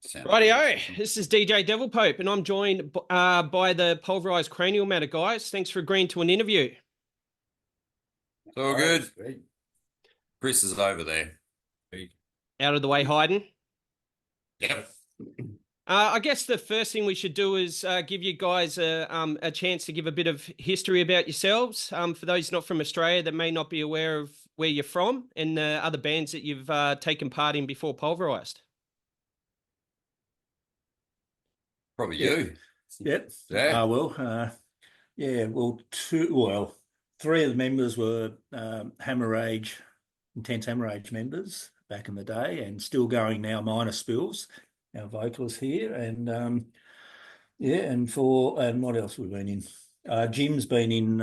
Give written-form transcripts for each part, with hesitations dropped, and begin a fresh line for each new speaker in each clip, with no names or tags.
Sounded pretty
Rightio,
official.
this is DJ Devil Pope, and I'm joined by the Pulverised Cranial matter guys. Thanks for agreeing to an interview.
It's all good. Chris is over there.
Out of the way, hiding.
Yep.
I guess the first thing we should do is give you guys a chance to give a bit of history about yourselves. For those not from Australia that may not be aware of where you're from and other bands that you've taken part in before Pulverised.
Probably
Yep.
you.
Yep.
Yeah.
Three of the members were intense hemorrhage members back in the day, and still going now. Minor Spills, our vocalist here, and what else we've been in? Jim's been in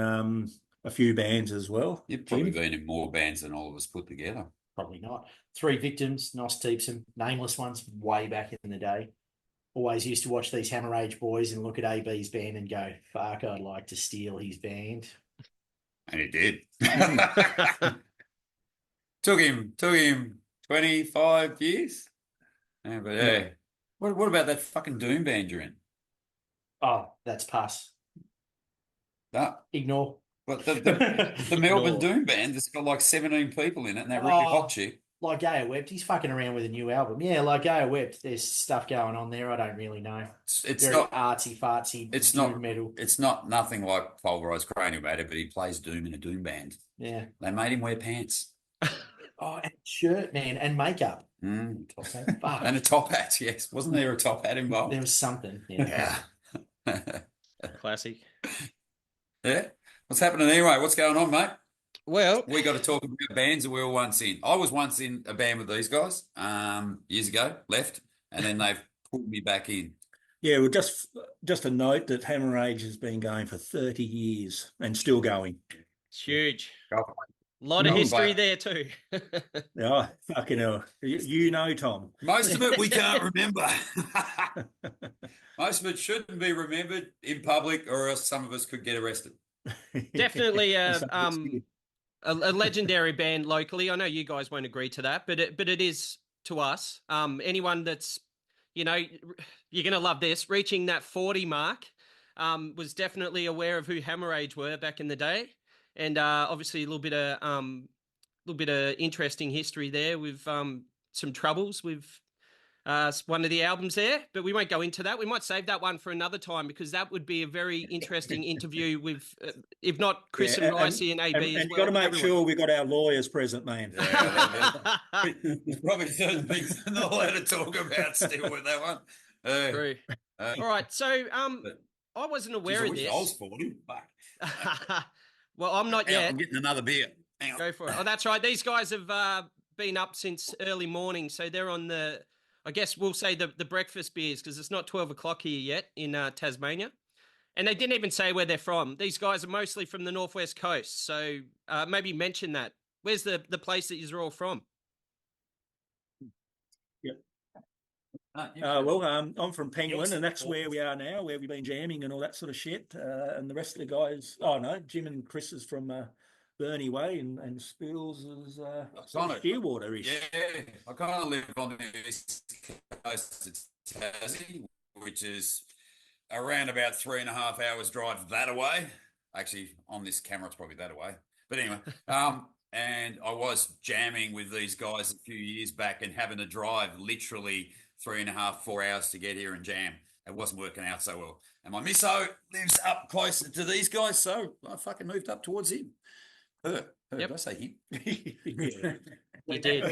a few bands as well.
You've probably been in more bands than all of us put together.
Probably not. Three Victims, Nos Teepsome, nameless ones way back in the day. Always used to watch these Hemorrhage boys and look at AB's band and go, fuck, I'd like to steal his band.
And he did. Took him 25 years. Yeah, but yeah. What about that fucking Doom band you're in?
Oh, that's pass.
No.
Ignore.
But the Melbourne Doom band that's got like 17 people in it, and that really hot chick.
Like Gaia Webbed, he's fucking around with a new album. Yeah, like Gaia Webbed, there's stuff going on there. I don't really know.
It's
very
not
artsy fartsy.
It's
doom
not
metal.
It's not nothing like Pulverised Cranial matter, but he plays Doom in a Doom band.
Yeah,
they made him wear pants.
Oh, and shirt, man, and makeup.
And a top hat. Yes, wasn't there a top hat involved?
There was something. Yeah.
Classic.
Yeah. What's happening anyway? What's going on, mate?
Well,
we got to talk about bands that we were once in. I was once in a band with these guys years ago, left, and then they've pulled me back in.
Yeah, well, just a note that Hemorrhage has been going for 30 years and still going.
It's huge. A lot of history there too.
Yeah, fucking hell. You know, Tom.
Most of it we can't remember. Most of it shouldn't be remembered in public, or else some of us could get arrested.
Definitely a legendary band locally. I know you guys won't agree to that, but it is to us. Anyone that's, you're going to love this, reaching that 40 mark, was definitely aware of who Hemorrhage were back in the day. And obviously a little bit of interesting history there with some troubles with one of the albums there, but we won't go into that. We might save that one for another time, because that would be a very interesting interview with, if not Chris and Ricey and AB as well.
And you've got to make sure we've got our lawyers present, man.
There's probably certain things I'm not allowed to talk about still with that one.
True. All right, so I wasn't aware of this.
I was 40.
Well, I'm not yet.
I'm getting another beer. Hang on.
Go for it. Oh, that's right. These guys have been up since early morning, so they're on the, I guess we'll say the breakfast beers, because it's not 12 o'clock here yet in Tasmania. And they didn't even say where they're from. These guys are mostly from the Northwest Coast, so maybe mention that. Where's the place that you're all from?
Yep. I'm from Penguin, and that's where we are now, where we've been jamming and all that sort of shit. And the rest of the guys, Jim and Chris is from Burnie Way, and Spills is Shearwater-ish.
Yeah, I kind of live on the east coast of Tassie, which is around about 3.5 hours drive that away. Actually, on this camera, it's probably that away. But anyway, and I was jamming with these guys a few years back and having to drive literally 3.5, 4 hours to get here and jam. It wasn't working out so well. And my misso lives up closer to these guys, so I fucking moved up towards him. Yep. Did I say him?
You did.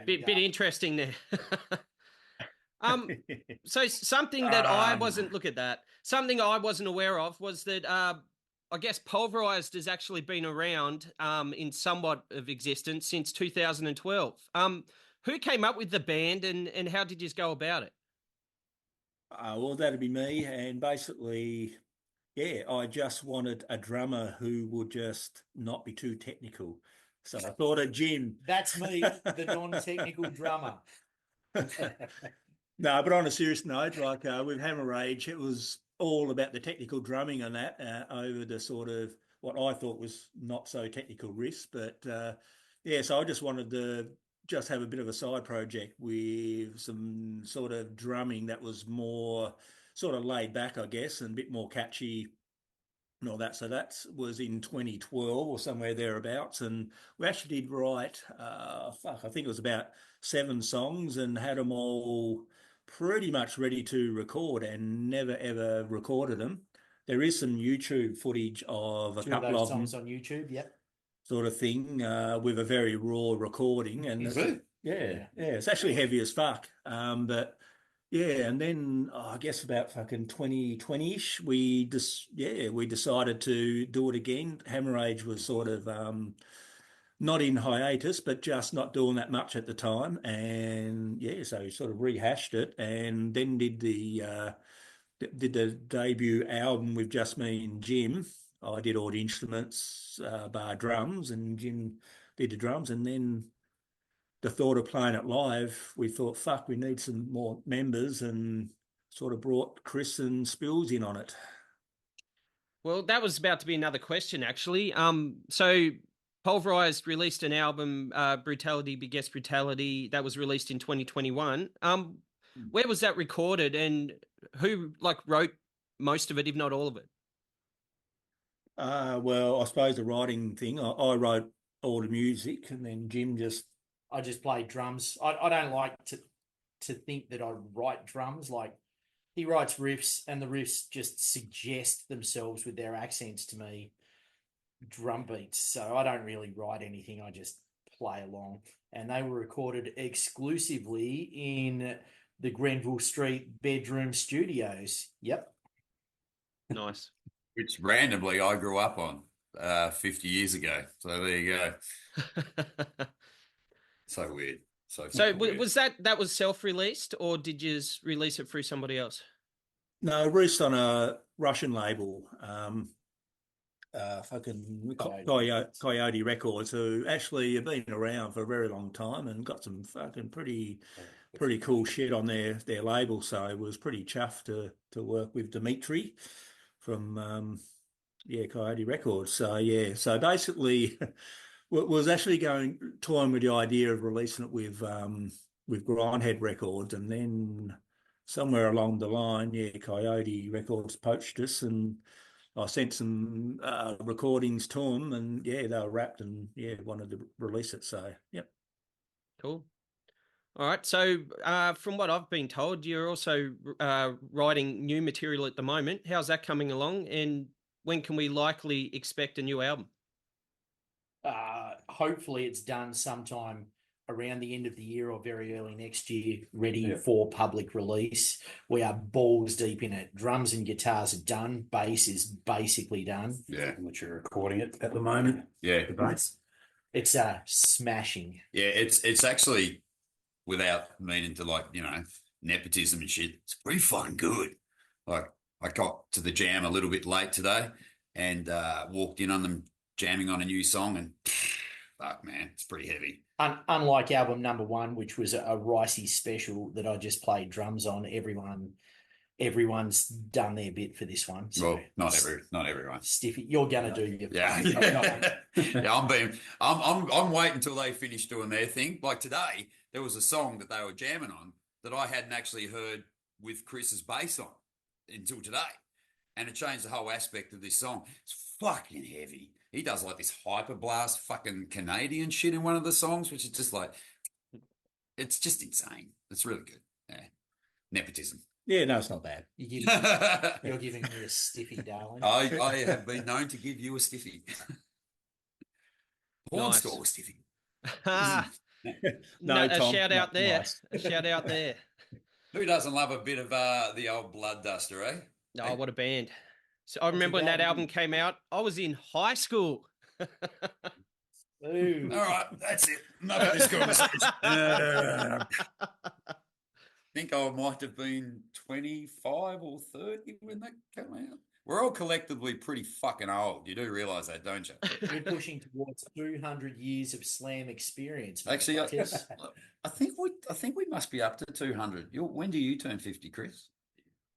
Bit interesting there. So something that I wasn't, look at that. Something I wasn't aware of was that I guess Pulverised has actually been around in somewhat of existence since 2012. Who came up with the band, and how did you go about it?
Well, that'd be me, and basically, yeah, I just wanted a drummer who would just not be too technical. So I thought of Jim.
That's me, the non-technical drummer.
No, but on a serious note, like with Hemorrhage, it was all about the technical drumming and that over the sort of what I thought was not so technical riffs. But yeah, so I just wanted the just have a bit of a side project with some sort of drumming that was more sort of laid back, I guess, and a bit more catchy and all that. So that was in 2012 or somewhere thereabouts. And we actually did write, I think it was about 7 songs and had them all pretty much ready to record and never ever recorded them. There is some YouTube footage of a couple of them
songs on YouTube. Yep.
sort of thing with a very raw recording. And yeah, it's actually heavy as fuck. But yeah, and then I guess about fucking 2020-ish, we decided to do it again. Hemorrhage was sort of not in hiatus, but just not doing that much at the time. And yeah, so we sort of rehashed it and then did the debut album with just me and Jim. I did all the instruments, bar drums, and Jim did the drums. And then the thought of playing it live, we thought, fuck, we need some more members, and sort of brought Chris and Spills in on it.
Well, that was about to be another question, actually. So Pulverised released an album, Brutality Begets Brutality, that was released in 2021. Where was that recorded, and who wrote most of it, if not all of it?
Well, I suppose the writing thing, I wrote all the music, and then Jim
I just play drums. I don't like to think that I write drums. Like, he writes riffs, and the riffs just suggest themselves with their accents to me, drum beats. So I don't really write anything. I just play along. And they were recorded exclusively in the Grenville Street bedroom studios. Yep.
Nice.
Which randomly I grew up on 50 years ago. So there you go. So weird. So weird.
Was that was self-released, or did you release it through somebody else?
No, released on a Russian label, fucking Coyote Records, who actually have been around for a very long time and got some fucking pretty cool shit on their label. So it was pretty chuffed to work with Dimitri from Coyote Records. So yeah, so basically was actually toying with the idea of releasing it with Grindhead Records, and then somewhere along the line, Coyote Records poached us, and I sent some recordings to them, and they were wrapped, and wanted to release it. So yep.
Cool. All right. So from what I've been told, you're also writing new material at the moment. How's that coming along, and when can we likely expect a new album?
Hopefully it's done sometime around the end of the year or very early next year, ready for public release. We are balls deep in it. Drums and guitars are done. Bass is basically done.
Yeah.
Which you're recording it at the moment.
Yeah.
The bass.
It's smashing.
Yeah, it's actually, without meaning to nepotism and shit, it's pretty fucking good. Like, I got to the jam a little bit late today and walked in on them jamming on a new song, and fuck, man, it's pretty heavy.
Unlike album number 1, which was a Ricey special that I just played drums on, everyone's done their bit for this one. So
well, not everyone.
Stiffy, you're gonna do your
I'm waiting until they finish doing their thing. Like today, there was a song that they were jamming on that I hadn't actually heard with Chris's bass on until today, and it changed the whole aspect of this song. It's fucking heavy. He does like this hyper blast fucking Canadian shit in one of the songs, which is just like, it's just insane. It's really good. Yeah. Nepotism.
Yeah, no, it's not bad.
You're giving me a stiffy, darling.
I have been known to give you a stiffy. Porn
Nice.
store stiffy.
No,
a
Tom,
shout out there.
nice.
A shout out there.
Who doesn't love a bit of the old blood duster, eh?
Oh, what a band. So I remember when that album came out, I was in high school.
Ooh.
All right, that's it. Enough of this conversation. I think I might have been 25 or 30 when that came out. We're all collectively pretty fucking old. You do realise that, don't you?
You're pushing towards 200 years of slam experience.
Actually, I think we must be up to 200. When do you turn 50, Chris?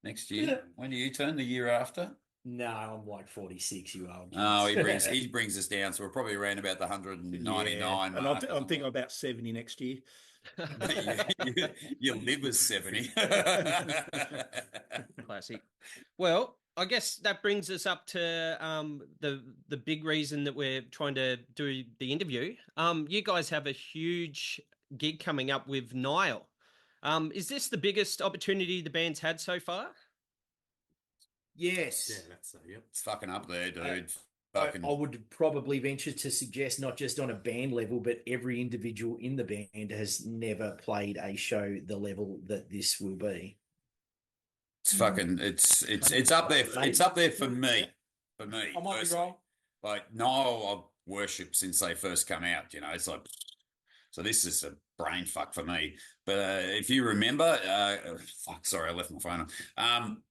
Next year?
Yeah.
When do you turn? The year after?
No, I'm like 46. You are.
Oh, he brings us down, so we're probably around about the 199
Yeah. And
mark.
I'm thinking about 70 next year.
Your liver's 70.
Classic. Well, I guess that brings us up to the big reason that we're trying to do the interview. You guys have a huge gig coming up with Nile. Is this the biggest opportunity the band's had so far?
Yes.
Yeah, that's so. Yep.
It's fucking up there, dude.
I would probably venture to suggest not just on a band level, but every individual in the band has never played a show the level that this will be.
It's fucking it's up there. It's up there for me. For me,
I might be
personally.
wrong.
Like Nile, I've worshipped since they first come out. It's like, so this is a brain fuck for me. But if you remember, sorry, I left my phone on.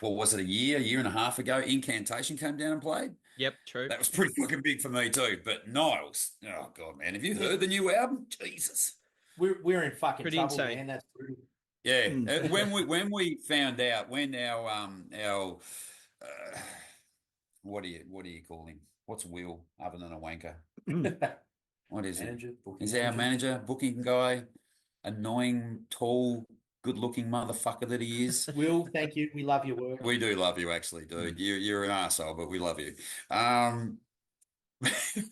What was it, a year and a half ago? Incantation came down and played.
Yep, true.
That was pretty fucking big for me too. But Niles, oh god, man, have you heard the new album? Jesus,
we're in fucking
Pretty
trouble,
insane.
man. That's brutal.
yeah. When we found out, when our what do you call him? What's Will other than a wanker? What is
Manager,
it?
booking
He's our manager, booking guy, annoying, tall, good-looking motherfucker that he is.
Will, thank you. We love your work.
We do love you, actually, dude. You're an arsehole, but we love you.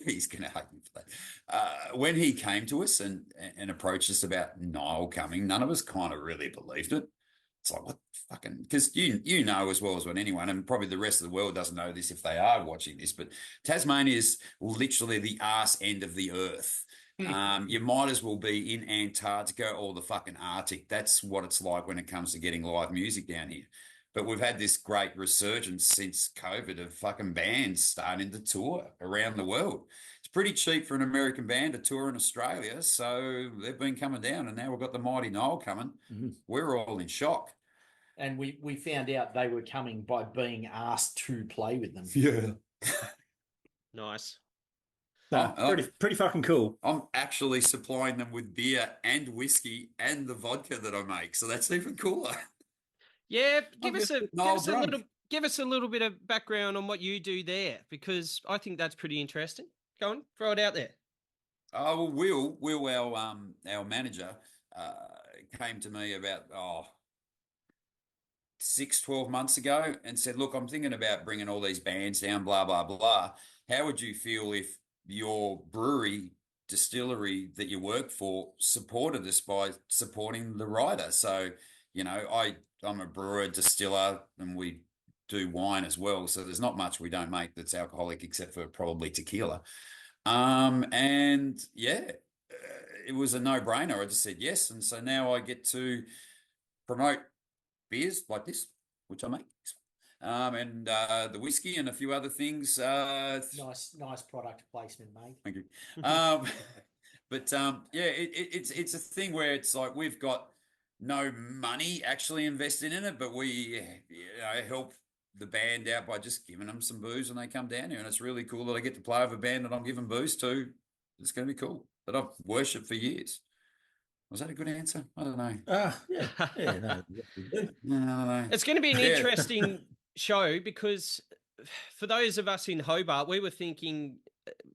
He's gonna hate me for that. When he came to us and approached us about Niall coming, none of us kind of really believed it. It's like, what fucking, because you know as well as what anyone, and probably the rest of the world doesn't know this if they are watching this, but Tasmania is literally the arse end of the earth. You might as well be in Antarctica or the fucking Arctic. That's what it's like when it comes to getting live music down here. But we've had this great resurgence since COVID of fucking bands starting to tour around the world. It's pretty cheap for an American band to tour in Australia, so they've been coming down, and now we've got the mighty Nile coming. We're all in shock.
And we found out they were coming by being asked to play with them.
Yeah.
Nice.
Pretty fucking cool.
I'm actually supplying them with beer and whiskey and the vodka that I make, so that's even cooler.
Yeah, give us a little bit of background on what you do there, because I think that's pretty interesting. Go on, throw it out there.
Oh, well, Will, our manager, came to me about 12 months ago and said, look, I'm thinking about bringing all these bands down, blah, blah, blah. How would you feel if your brewery distillery that you work for supported us by supporting the rider? So, I'm a brewer, distiller, and we do wine as well. So there's not much we don't make that's alcoholic except for probably tequila. And yeah, it was a no-brainer. I just said yes. And so now I get to promote beers like this, which I make. And the whiskey and a few other things.
Nice product placement, mate.
Thank you. But yeah, it's a thing where it's like we've got no money actually invested in it, but we help the band out by just giving them some booze when they come down here, and it's really cool that I get to play with a band that I'm giving booze to. It's going to be cool. That I've worshipped for years. Was that a good answer? I don't know.
Yeah. No.
No.
It's going to be an interesting show, because for those of us in Hobart, we were thinking,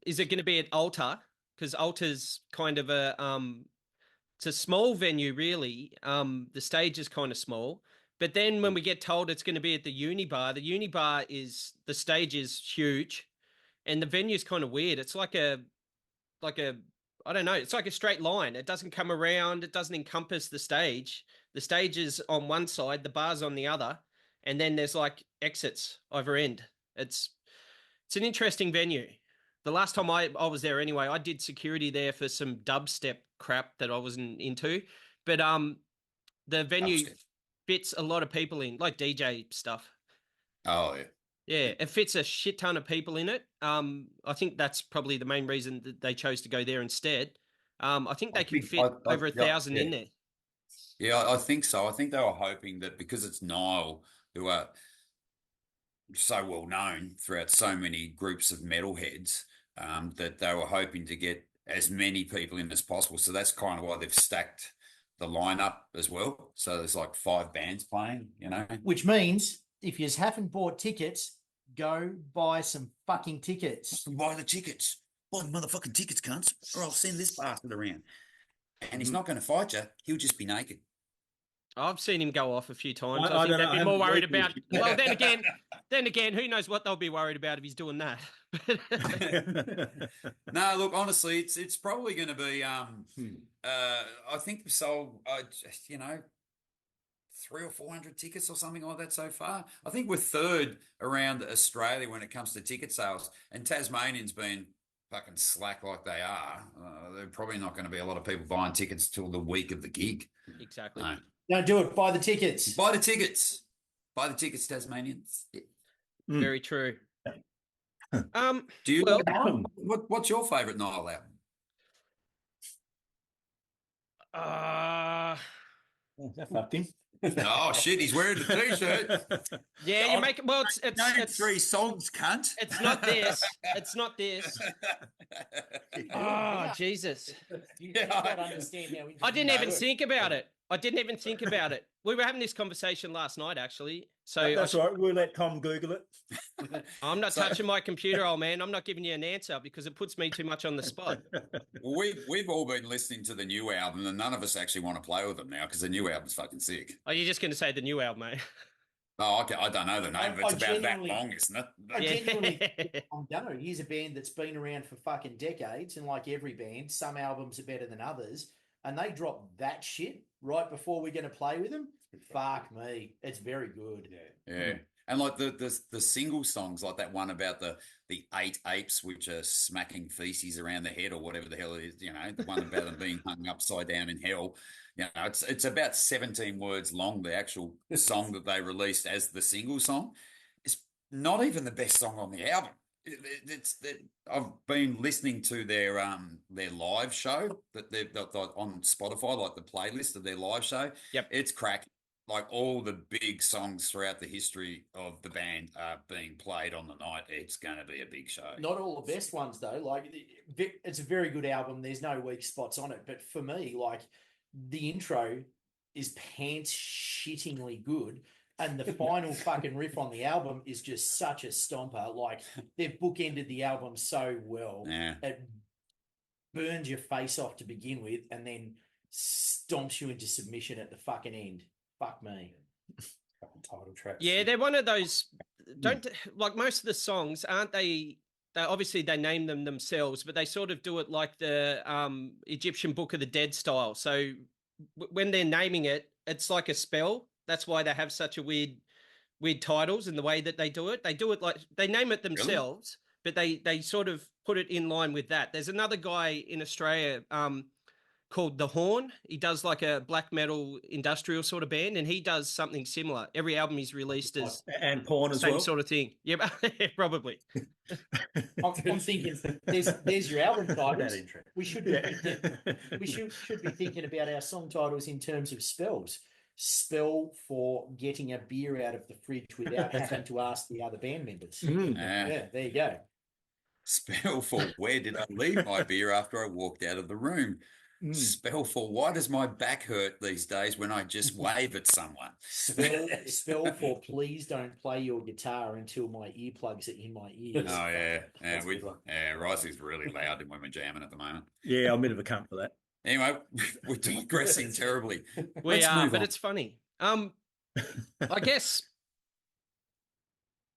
is it going to be at Alta? Because Alta's kind of it's a small venue, really. The stage is kind of small. But then when we get told it's going to be at the Unibar is, the stage is huge and the venue's kind of weird. It's like a, I don't know, it's like a straight line. It doesn't come around. It doesn't encompass the stage. The stage is on one side, the bar's on the other. And then there's like exits either end. It's an interesting venue. The last time I was there anyway, I did security there for some dubstep crap that I wasn't into. But the venue fits a lot of people in, like DJ stuff.
Oh, yeah.
Yeah, it fits a shit ton of people in it. I think that's probably the main reason that they chose to go there instead. I think they can fit over 1,000 in there.
Yeah, I think so. I think they were hoping that because it's Nile, who are so well known throughout so many groups of metalheads, that they were hoping to get as many people in as possible. So that's kind of why they've stacked the lineup as well. So there's like 5 bands playing,
Which means if you haven't bought tickets, go buy some fucking tickets.
Buy the tickets. Buy the motherfucking tickets, cunts, or I'll send this bastard around. And he's not going to fight you. He'll just be naked.
I've seen him go off a few times.
I
I think
don't
they'd
know,
be more
I haven't
worried
read
about.
this.
Well, then again, who knows what they'll be worried about if he's doing that?
No, look, honestly, it's probably going to be. I think we sold, 300 or 400 tickets or something like that so far. I think we're third around Australia when it comes to ticket sales, and Tasmanians been fucking slack like they are. There's probably not going to be a lot of people buying tickets till the week of the gig.
Exactly.
No.
Don't do it. Buy the tickets.
Buy the tickets. Buy the tickets, Tasmanians. Yeah.
Very true.
Do you?
Well,
what's your favourite Nile album?
That fucked him.
Oh shit! He's wearing the t-shirt.
Yeah, you make it. Well, it's
3 songs, cunt.
It's not this. It's not this. Oh, Jesus!
You don't understand how
I didn't even think about it. We were having this conversation last night, actually. So
That's all right. We'll let Tom Google it.
I'm not touching my computer, old man. I'm not giving you an answer because it puts me too much on the spot.
Well, we've all been listening to the new album, and none of us actually want to play with them now because the new album's fucking sick.
Are you just going to say the new album, mate?
Oh, okay. I don't know the name, but it's about that long, isn't it?
I genuinely don't. Here's a band that's been around for fucking decades, and like every band, some albums are better than others, and they drop that shit right before we're going to play with them. Fuck me, it's very good.
Yeah. And like the single songs, like that one about the 8 apes which are smacking feces around the head or whatever the hell it is, the one about them being hung upside down in hell. It's about 17 words long. The actual song that they released as the single song is not even the best song on the album. I've been listening to their live show that they've got on Spotify, like the playlist of their live show.
Yep,
it's cracking. Like all the big songs throughout the history of the band are being played on the night. It's going to be a big show.
Not all the best ones though. Like it's a very good album. There's no weak spots on it. But for me, like the intro is pants shittingly good. And the final fucking riff on the album is just such a stomper. Like they've bookended the album so well.
Yeah.
It burns your face off to begin with and then stomps you into submission at the fucking end. Fuck me.
Fucking title track.
Yeah, they're one of those. Don't like most of the songs, aren't they? They obviously they name them themselves, but they sort of do it like the Egyptian Book of the Dead style. So when they're naming it, it's like a spell. That's why they have such a weird titles in the way that they do it. They do it like they name it themselves, but they sort of put it in line with that. There's another guy in Australia called The Horn. He does like a black metal industrial sort of band, and he does something similar. Every album he's released is
and porn as well.
Same sort of thing. Yeah, probably.
I'm thinking there's your album titles. We should be should be thinking about our song titles in terms of spells. Spell for getting a beer out of the fridge without having to ask the other band members. Yeah, there you go.
Spell for where did I leave my beer after I walked out of the room? Spell for why does my back hurt these days when I just wave at someone?
Spell for please don't play your guitar until my earplugs are in my ears.
Oh yeah. Rice is really loud when we're jamming at the moment.
Yeah, I'm a bit of a cunt for that.
Anyway, we're digressing terribly.
We are, but it's funny. I guess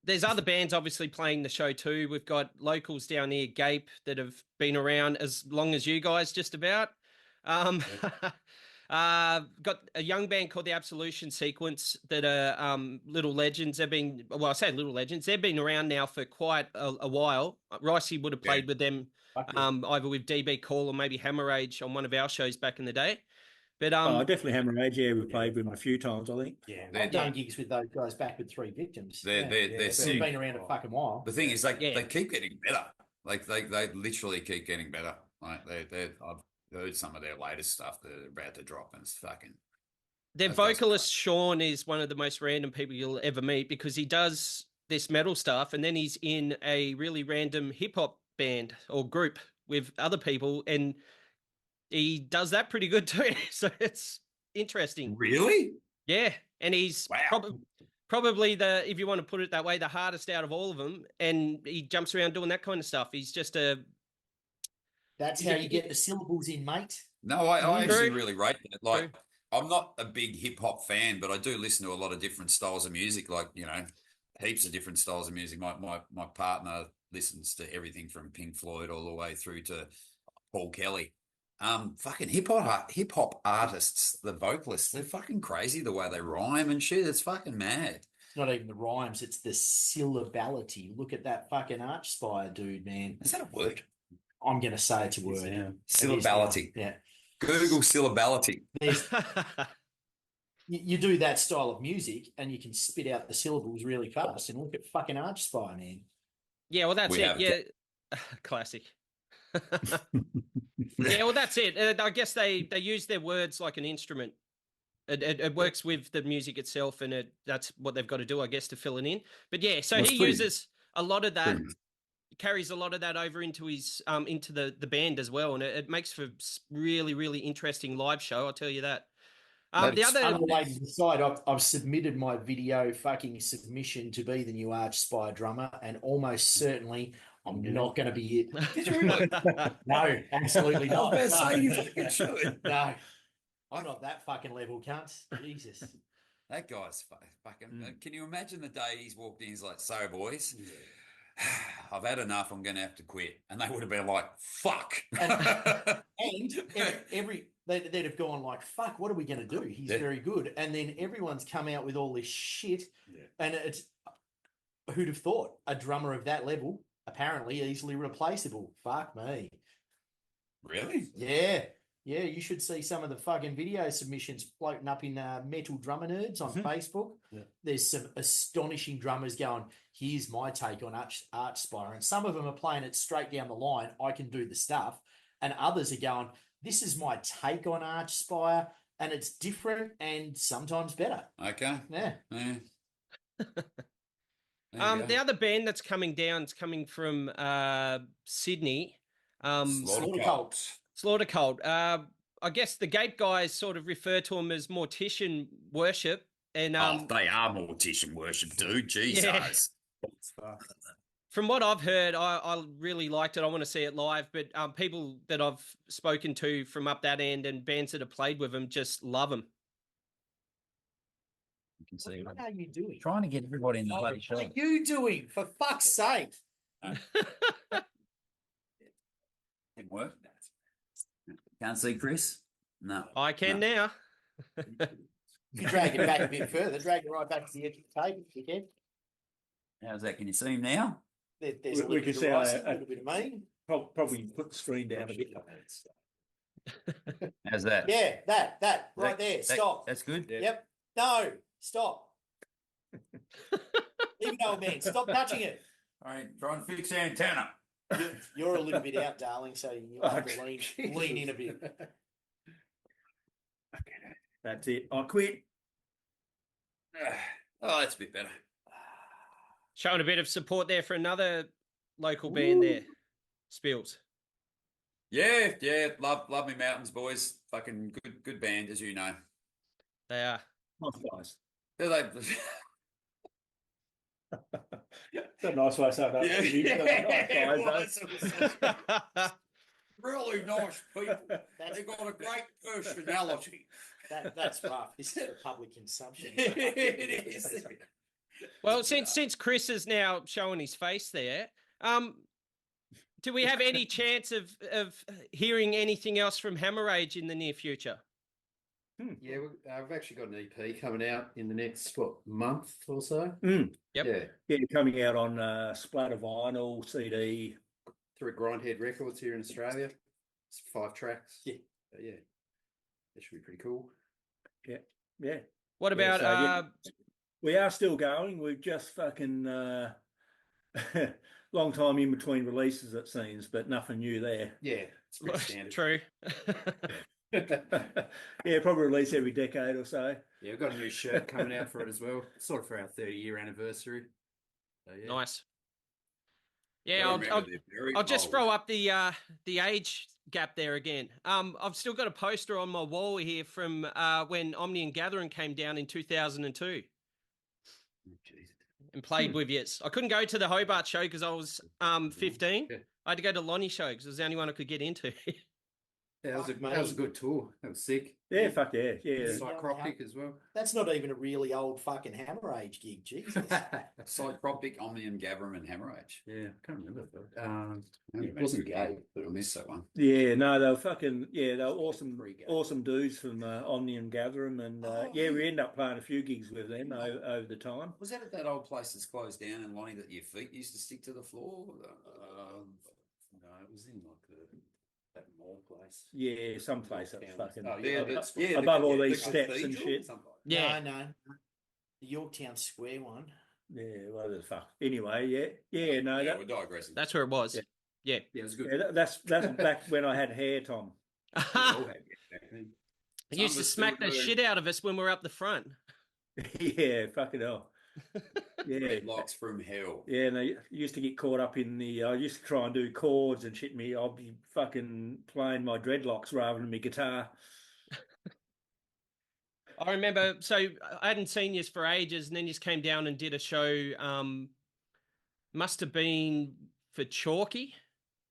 there's other bands obviously playing the show too. We've got locals down here, Gape, that have been around as long as you guys, just about. Got a young band called the Absolution Sequence that are little legends. I say little legends. They've been around now for quite a while. Ricey would have played with them either with DB Call or maybe Hammerage on one of our shows back in the day. But
definitely Hammerage. Yeah, we played with them a few times, I think.
Yeah, I've done gigs with those guys back with 3 Victims.
They've
been around a fucking while.
The thing is, they keep getting better. Like they literally keep getting better. Like I've heard some of their latest stuff that are about to drop, and it's fucking.
Their vocalist Sean is one of the most random people you'll ever meet because he does this metal stuff, and then he's in a really random hip hop band or group with other people, and he does that pretty good too. So it's interesting.
Really?
Yeah, and he's probably if you want to put it that way, the hardest out of all of them, and he jumps around doing that kind of stuff. He's just
That's how you get the syllables in, mate.
No, I actually
True.
really rate it. Like,
True.
I'm not a big hip hop fan, but I do listen to a lot of different styles of music. Like, heaps of different styles of music. My partner listens to everything from Pink Floyd all the way through to Paul Kelly. Fucking hip hop artists, the vocalists, they're fucking crazy the way they rhyme and shit. It's fucking mad.
It's not even the rhymes, it's the syllabality. Look at that fucking arch spire, dude, man.
Is that a word?
I'm going to say it's a word.
Yeah.
Syllabality.
Yeah.
Google syllabality.
You do that style of music and you can spit out the syllables really fast. And look at fucking arch spire, man.
Yeah, well, that's it. Yeah, classic. Yeah, well, that's it. I guess they use their words like an instrument. It works with the music itself, and that's what they've got to do, I guess, to fill it in. But yeah, so he uses a lot of that, carries a lot of that over into his into the band as well, and it makes for really, really interesting live show. I'll tell you that. The other
unrelated aside, I've submitted my video fucking submission to be the new Arch Spire drummer, and almost certainly I'm not going to be it.
Did you really?
No, absolutely not.
I was about to say, you fucking should.
No, I'm not that fucking level, cunt. Jesus.
That guy's fucking. Can you imagine the day he's walked in? He's like, "So, boys, I've had enough. I'm going to have to quit." And they would have been like, "Fuck."
And they'd have gone like, "Fuck, what are we going to do? He's very good." And then everyone's come out with all this shit, and it's who'd have thought a drummer of that level apparently easily replaceable? Fuck me.
Really?
Yeah. Yeah, you should see some of the fucking video submissions floating up in Metal Drummer Nerds on Facebook.
Yeah.
There's some astonishing drummers going, here's my take on Arch Spire. And some of them are playing it straight down the line. I can do the stuff. And others are going, this is my take on Arch Spire. And it's different and sometimes better.
Okay.
Yeah.
the other band that's coming down is coming from Sydney.
Slaughter Cult.
Slaughter Cult. I guess the Gape guys sort of refer to them as mortician worship. And
they are mortician worship, dude. Jesus.
Yeah. From what I've heard, I really liked it. I want to see it live. But people that I've spoken to from up that end and bands that have played with them just love them.
You can see
What are you doing?
trying to get everybody in the bloody show.
What are you doing? For fuck's sake.
Didn't work. Can't see Chris? No.
I can now.
You drag it back a bit further. Drag it right back to the edge of the table if you can.
How's that? Can you see him now?
There's a
We
little
can
bit
see
of rice, a little bit of me.
Probably put the screen down a bit.
How's that?
Yeah, that right there. Stop.
That's good.
Yep. No, stop. Leave it, old man. Stop touching it.
All right, try and fix the antenna.
You're a little bit out, darling, so you'll have to lean in a bit.
Okay, that's it. I quit.
Oh, that's a bit better.
Showing a bit of support there for another local band there, Spills.
Yeah. Love me mountains, boys. Fucking good band, as you know.
They are.
Nice guys.
They're like,
It's a nice way to say that.
really nice people. They've got a great personality.
That's rough. This is for public consumption.
It is.
Well, since Chris is now showing his face there, do we have any chance of hearing anything else from Hammerage in the near future?
Yeah, we've actually got an EP coming out in the next month or so.
Yep.
Yeah,
coming out on Splatter Vinyl, CD.
through Grindhead Records here in Australia. It's 5 tracks.
Yeah.
Yeah, that should be pretty cool.
Yeah.
What about
so, we are still going. We've just fucking long time in between releases, it seems, but nothing new there.
Yeah, it's pretty standard.
True.
Yeah, probably release every decade or so.
Yeah, we've got a new shirt coming out for it as well, sort of for our 30-year anniversary. So, yeah.
Nice. Yeah, I'll just throw up the age gap there again. I've still got a poster on my wall here from when Omni and Gathering came down in 2002. and played with you. I couldn't go to the Hobart show because I was 15.
Yeah.
I had to go to Lonnie's show because it was the only one I could get into.
Yeah, that was a good tour. That was sick.
Yeah, fuck yeah, yeah.
Psychroptic as well.
That's not even a really old fucking Hammer Age gig, Jesus.
Psychroptic, Omnium, Gavram, and Hemorrhage.
Yeah, I can't remember.
It wasn't gay, but I missed that one.
Yeah, no, they were fucking, they were awesome dudes from Omnium Gatherum, and we ended up playing a few gigs with them over the time.
Was that at that old place that's closed down and Lonnie that your feet used to stick to the floor?
No, it was in like that mall place.
Yeah, some place that's fucking
above
all these steps and shit.
Yeah.
No. The Yorktown Square one.
Yeah, what the fuck. Anyway, no,
we're digressing.
That's where it was. Yeah.
It was good.
Yeah, that's back when I had hair, Tom.
He used to smack the shit out of us when we were up the front.
Yeah, fucking hell. Yeah,
Locks from hell.
Yeah, and I used to get caught up in I used to try and do chords and shit. I'll be fucking playing my dreadlocks rather than my guitar.
I remember, so I hadn't seen you for ages, and then you came down and did a show. Must have been for Chalky.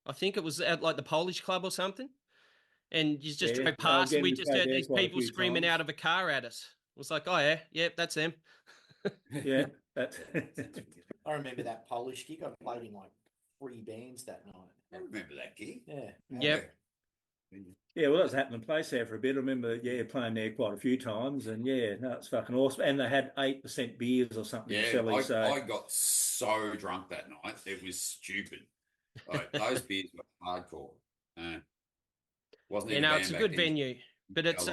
I think it was at like the Polish Club or something. And you just drove past, and we just heard these people screaming out of a car at us. It was like, oh yeah, that's them.
Yeah, that's.
I remember that Polish gig. I played in like 3 bands that night.
I remember that gig.
Yeah.
Yep.
Yeah, well, that was happening place there for a bit. I remember, playing there quite a few times, and it's fucking awesome. And they had 8% beers or something.
Yeah, I got so drunk that night, it was stupid. Like, those beers were hardcore. Wasn't even
it's a good venue, but it's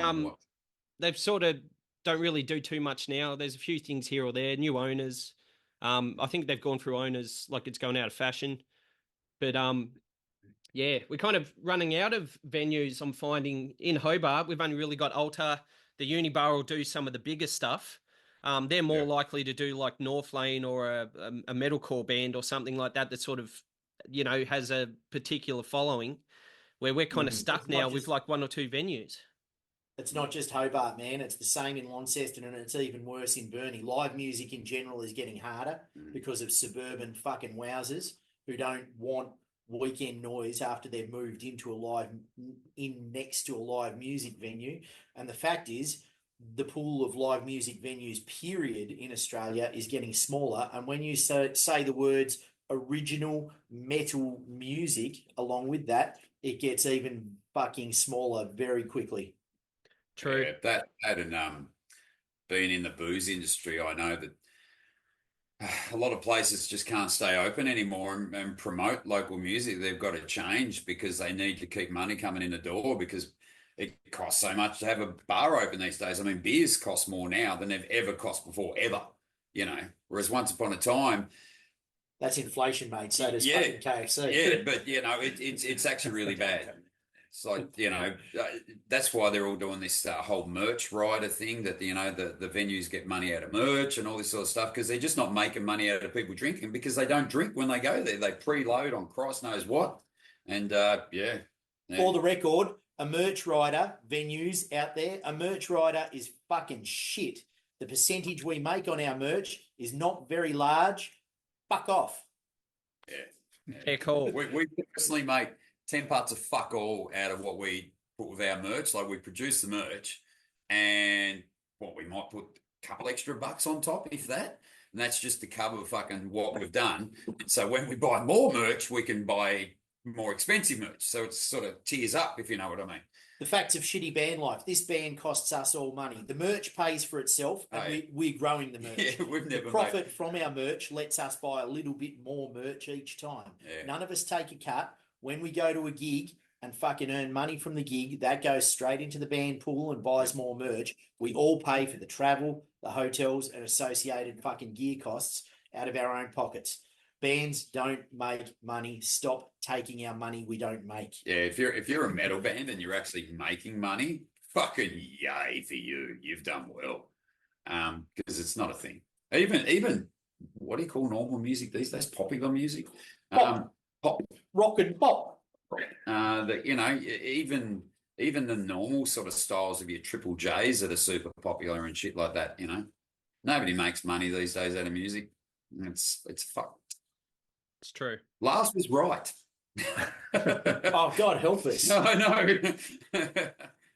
they've sort of don't really do too much now. There's a few things here or there, new owners. I think they've gone through owners like it's going out of fashion, but we're kind of running out of venues. I'm finding in Hobart, we've only really got Altar. The Unibar will do some of the bigger stuff. They're more likely to do like North Lane or a metalcore band or something like that sort of, has a particular following, where we're kind of stuck now with like 1 or 2 venues.
It's not just Hobart, man. It's the same in Launceston, and it's even worse in Burnie. Live music in general is getting harder because of suburban fucking wowsers who don't want weekend noise after they've moved into next to a live music venue. And the fact is, the pool of live music venues, period, in Australia is getting smaller. And when you say the words original metal music along with that, it gets even fucking smaller very quickly.
True.
Yeah, that and being in the booze industry, I know that a lot of places just can't stay open anymore and promote local music. They've got to change because they need to keep money coming in the door, because it costs so much to have a bar open these days. I mean, beers cost more now than they've ever cost before, ever. Whereas once upon a time,
that's inflation, mate. So does fucking KFC.
Yeah, but it's actually really bad. It's like, that's why they're all doing this whole merch rider thing, that, the venues get money out of merch and all this sort of stuff, because they're just not making money out of people drinking, because they don't drink when they go there. They preload on Christ knows what. And,
For the record, a merch rider, venues out there, a merch rider is fucking shit. The percentage we make on our merch is not very large. Fuck off.
Yeah, cool.
We personally make 10 parts of fuck all out of what we put with our merch. Like, we produce the merch, and we might put a couple extra bucks on top, if that. And that's just to cover fucking what we've done. So when we buy more merch, we can buy more expensive merch. So it sort of tiers up, if you know what I mean.
The facts of shitty band life. This band costs us all money. The merch pays for itself, and we're growing the merch.
Yeah, we've never
the profit from our merch lets us buy a little bit more merch each time.
Yeah.
None of us take a cut. When we go to a gig and fucking earn money from the gig, that goes straight into the band pool and buys more merch. We all pay for the travel, the hotels, and associated fucking gear costs out of our own pockets. Bands don't make money. Stop taking our money we don't make.
Yeah, if you're a metal band and you're actually making money, fucking yay for you. You've done well. Because it's not a thing. Even what do you call normal music these days? Popular music?
Pop. Rock and pop.
Even the normal sort of styles of your Triple J's that are super popular and shit like that, Nobody makes money these days out of music. It's fucked.
It's true.
Lars was right.
Oh, God help us.
I know.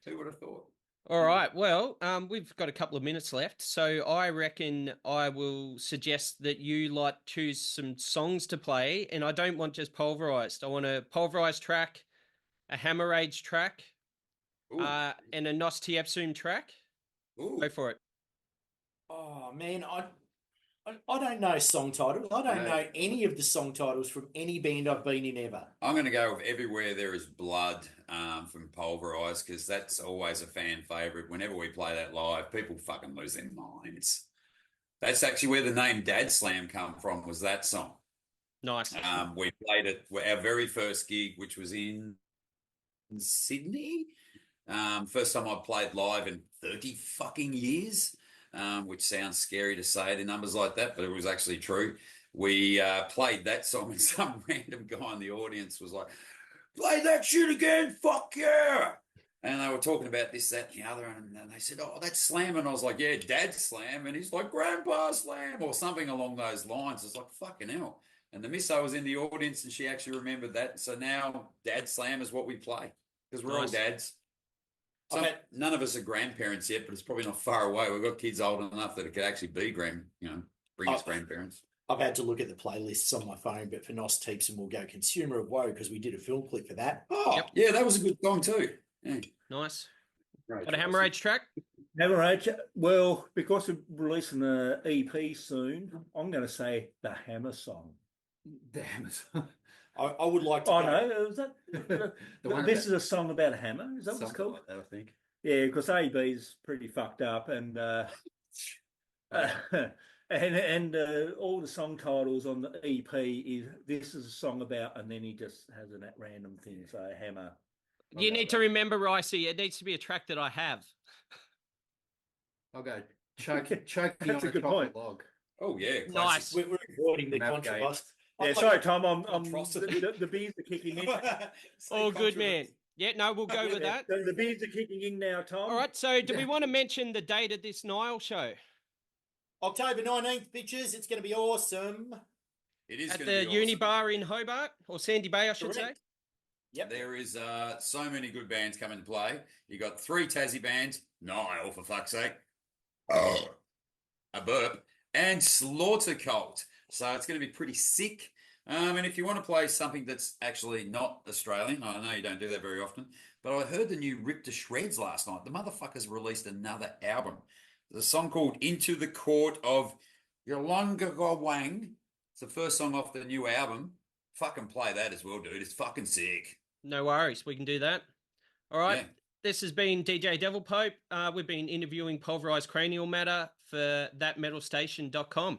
Who would have thought?
All right. Well, we've got a couple of minutes left, so I reckon I will suggest that you choose some songs to play, and I don't want just Pulverised. I want a Pulverised track, a Hammer Age track, and a Nos Tiepsum track.
Ooh.
Go for it.
Oh, man, I don't know song titles. I don't know any of the song titles from any band I've been in ever.
I'm going to go with Everywhere There Is Blood from Pulverised, because that's always a fan favourite. Whenever we play that live, people fucking lose their minds. That's actually where the name Dad Slam come from, was that song.
Nice.
We played it, our very first gig, which was in Sydney. First time I played live in 30 fucking years. Which sounds scary to say the numbers like that, but it was actually true. We played that song and some random guy in the audience was like, "Play that shit again, fuck yeah!" And they were talking about this, that, and the other, and they said, "Oh, that's Slam," and I was like, "Yeah, Dad Slam," and he's like, "Grandpa Slam," or something along those lines. It's like, fucking hell. And the misso was in the audience and she actually remembered that. So now Dad Slam is what we play, because we're all dads. None of us are grandparents yet, but it's probably not far away. We've got kids old enough that it could actually be bring us grandparents.
I've had to look at the playlists on my phone, but for Nos Tiepsum, we'll go Consumer of Woe because we did a film clip for that.
Oh, yep. Yeah, that was a good song too. Yeah.
Nice.
Great
Got a Hammer Age track?
Hammer Age. Well, because we're releasing the EP soon, I'm going to say the Hammer song.
The Hammer song.
I would like to.
Oh no, was that? This is a song about a hammer. Is that what it's called?
Like that, I think.
Yeah, because AB's pretty fucked up, and and all the song titles on the EP is "This is a song about," and then he just has a random thing. So hammer.
You need to remember, Ricey, it needs to be a track that I have.
I'll go choking
That's
on
a good
chocolate
point.
log.
Oh yeah,
nice.
We're recording the controversy.
Yeah, sorry, Tom. The beers are kicking in.
Oh, good man. Yeah, no, we'll go with that.
So the beers are kicking in now, Tom.
All right. So, do we want to mention the date of this Nile show?
October 19th, bitches. It's going to be awesome.
It is
at
the
awesome. Uni Bar in Hobart, or Sandy Bay, I should say.
Yep.
There is so many good bands coming to play. You got 3 Tassie bands, Nile for fuck's sake, a burp, and Slaughter Cult. So it's going to be pretty sick. And if you want to play something that's actually not Australian, I know you don't do that very often, but I heard the new Rip to Shreds last night. The motherfuckers released another album. There's a song called Into the Court of Yolanga Wang. It's the first song off the new album. Fucking play that as well, dude. It's fucking sick.
No worries. We can do that. All right.
Yeah.
This has been DJ Devil Pope. We've been interviewing Pulverised Cranial Matter for thatmetalstation.com.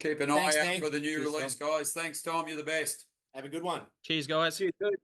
Keep an eye out for the new release, guys. Thanks, Tom. You're the best.
Have a good one.
Cheers, guys.
Cheers, dude.